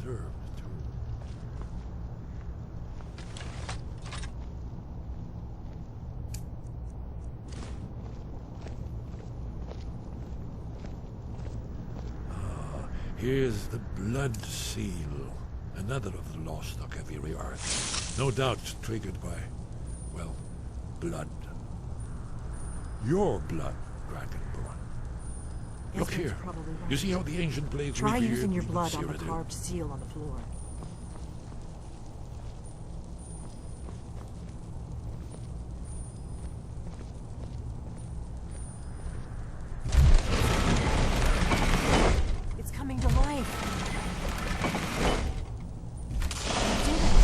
preserved, too. Here's the blood seal, another of the lost Akaviri art. No doubt triggered by, well, blood. Your blood, Dragonborn. Look Ezra's here. probably right. You see how the ancient blades Try revered using your even blood on the Cyrodiil? carved seal on the floor. It's coming to life. You did it.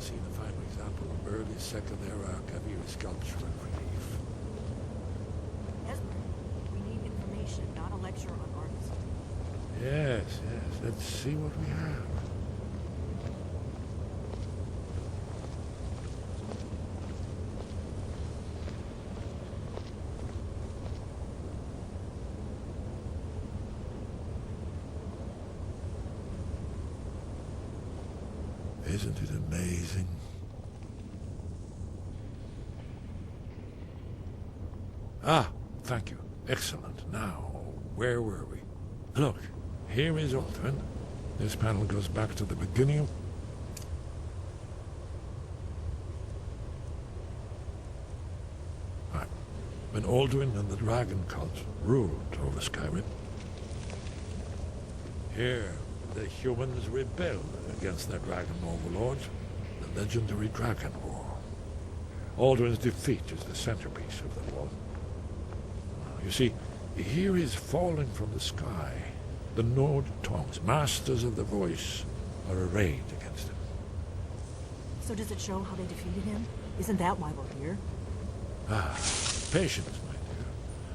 Seen a fine example of early Second Era Kaviri sculpture and relief. Ezra, we need information, not a lecture on artists. Yes, yes. Let's see what we have. Isn't it amazing? Ah, thank you. Excellent. Now, where were we? Look, here is Alduin. This panel goes back to the beginning. Right. When Alduin and the dragon cult ruled over Skyrim. Here, the humans rebelled against their dragon overlords, the legendary Dragon War. Alduin's defeat is the centerpiece of the war. You see, here is falling from the sky. The Nord tongues, masters of the voice, are arrayed against him. So does it show how they defeated him? Isn't that why we're here? Ah, patience, my dear.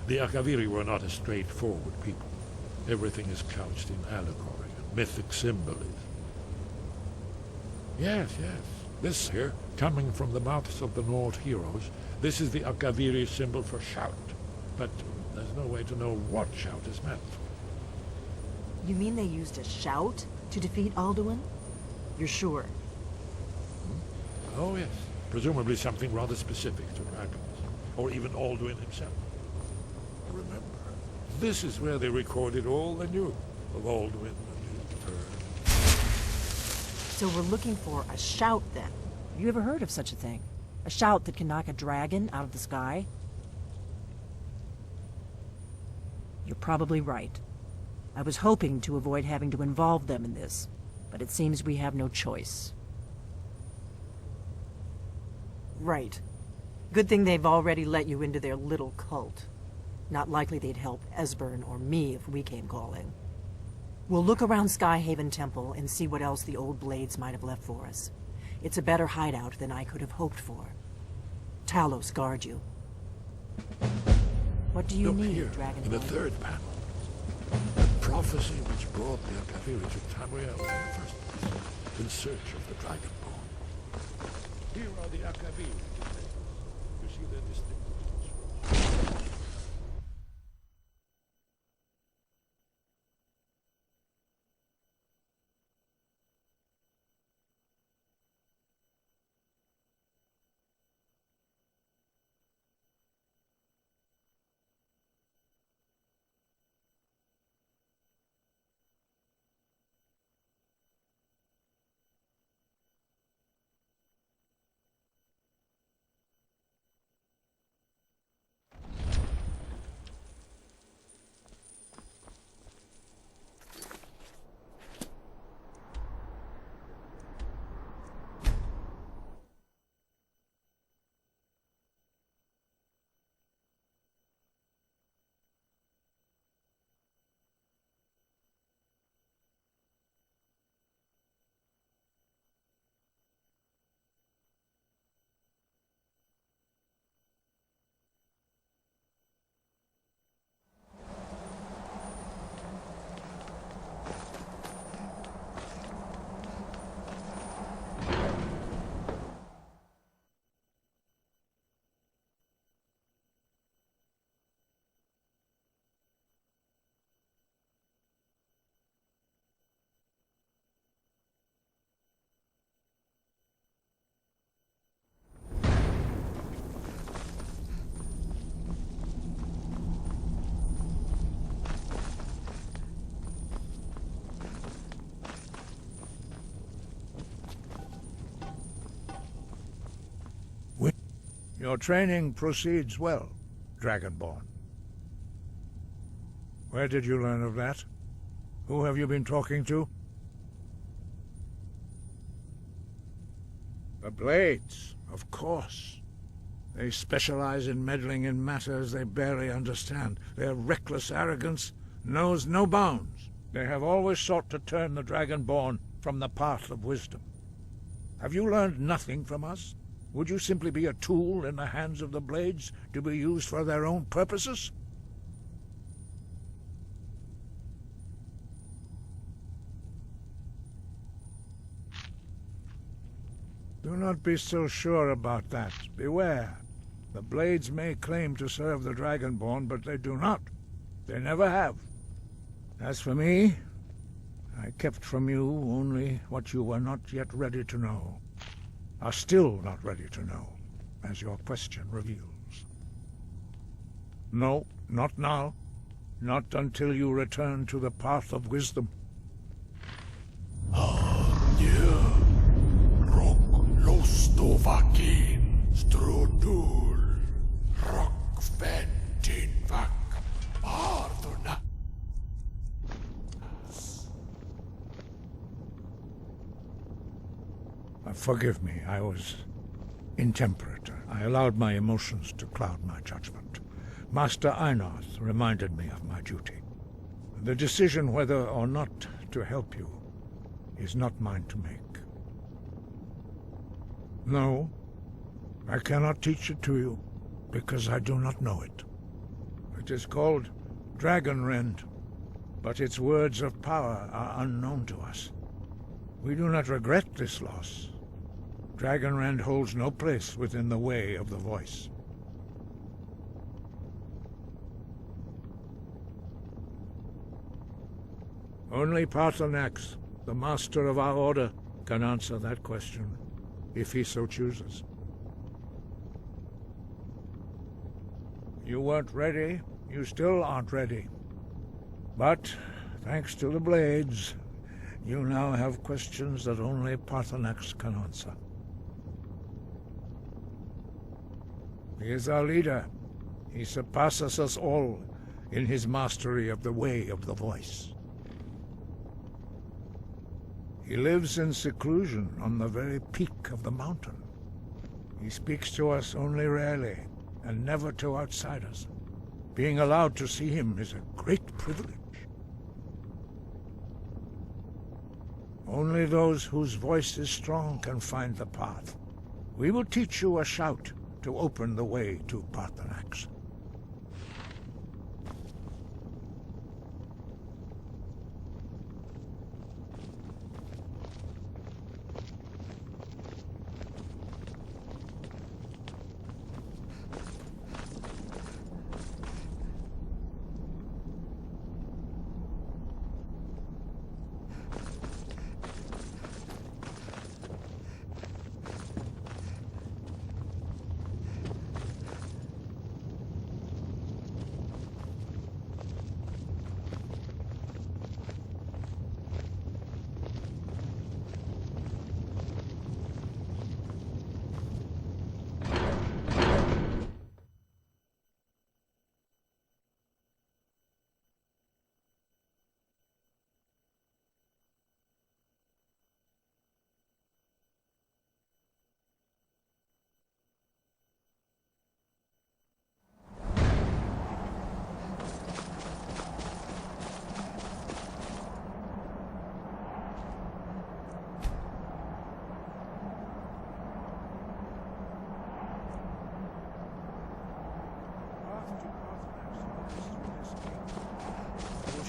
The Akaviri were not a straightforward people. Everything is couched in allegory and mythic symbolism. Yes, yes. This here, coming from the mouths of the Nord heroes, this is the Akaviri symbol for shout. But there's no way to know what shout is meant. You mean they used a shout to defeat Alduin? You're sure? Oh yes, presumably something rather specific to dragons, or even Alduin himself. Remember, this is where they recorded all they knew of Alduin and his return. So we're looking for a shout then. Have you ever heard of such a thing? A shout that can knock a dragon out of the sky? You're probably right. I was hoping to avoid having to involve them in this, but it seems we have no choice. Right. Good thing they've already let you into their little cult. Not likely they'd help Esbern or me if we came calling. We'll look around Skyhaven Temple and see what else the old blades might have left for us. It's a better hideout than I could have hoped for. Talos guard you. What do you Look need, here, Dragon in the Boy? third panel. The prophecy which brought the Akaviri to Tamriel in the first place, in search of the Dragonborn. Here are the Akaviri. You see their distinctiveness. Your training proceeds well, Dragonborn. Where did you learn of that? Who have you been talking to? The Blades, of course. They specialize in meddling in matters they barely understand. Their reckless arrogance knows no bounds. They have always sought to turn the Dragonborn from the path of wisdom. Have you learned nothing from us? Would you simply be a tool in the hands of the Blades to be used for their own purposes? Do not be so sure about that. Beware. The Blades may claim to serve the Dragonborn, but they do not. They never have. As for me, I kept from you only what you were not yet ready to know. Are still not ready to know, as your question reveals. No, not now. Not until you return to the path of wisdom. Forgive me, I was intemperate. I allowed my emotions to cloud my judgment. Master Einarth reminded me of my duty. The decision whether or not to help you is not mine to make. No, I cannot teach it to you, because I do not know it. It is called Dragonrend, but its words of power are unknown to us. We do not regret this loss. Dragonrend holds no place within the way of the voice. Only Paarthurnax, the master of our order, can answer that question. if he so chooses. You weren't ready. You still aren't ready. But, thanks to the blades, you now have questions that only Paarthurnax can answer. He is our leader. He surpasses us all in his mastery of the way of the voice. He lives in seclusion on the very peak of the mountain. He speaks to us only rarely, and never to outsiders. Being allowed to see him is a great privilege. Only those whose voice is strong can find the path. We will teach you a shout to open the way to Paarthurnax.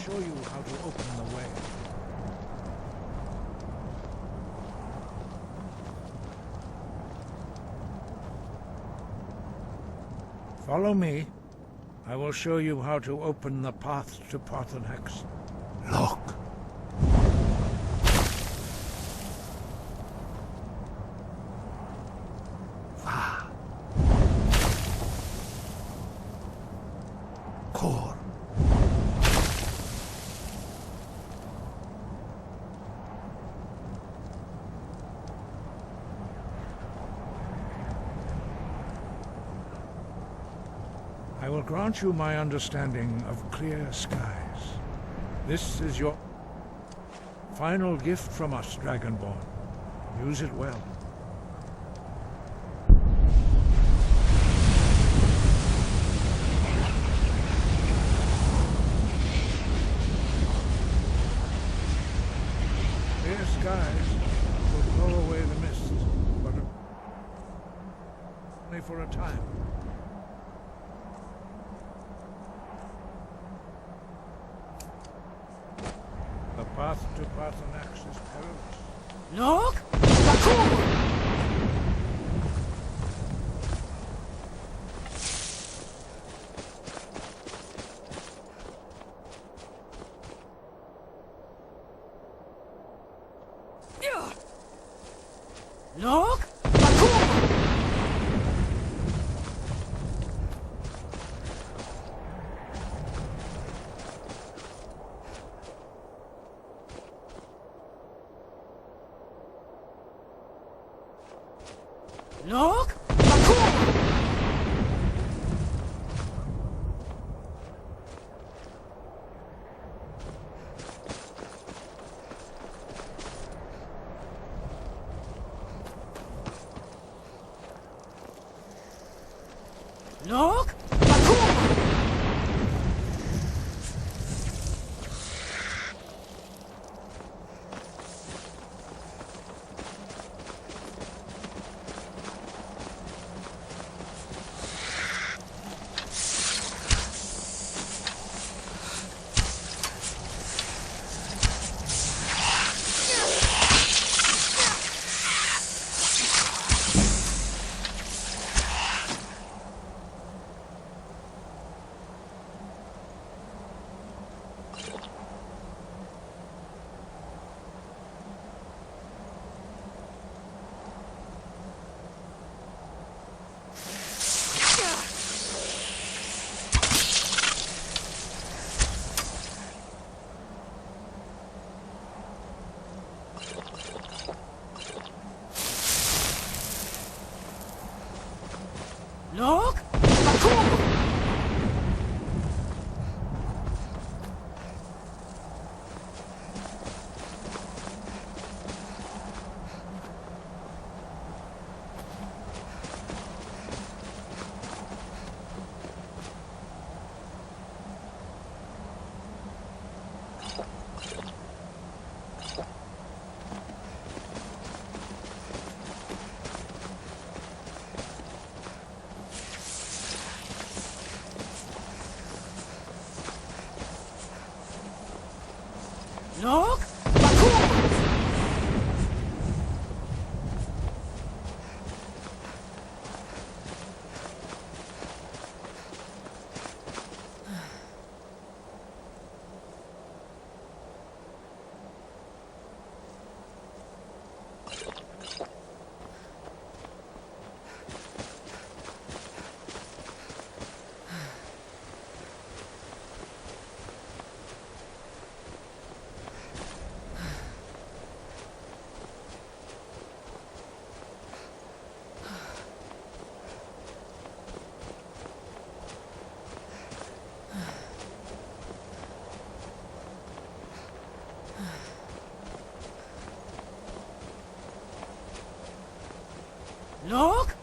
Show you how to open the way. Follow me. I will show you how to open the path to Paarthurnax. Look. Core. I will grant you my understanding of clear skies. This is your final gift from us, Dragonborn. Use it well. Clear skies will blow away the mist, but only for a time. The path to Paarthurnax is perilous. Look! Bakur! Look! Bakur! Look! Bakur! Look! Bakur! Look! Look! Look!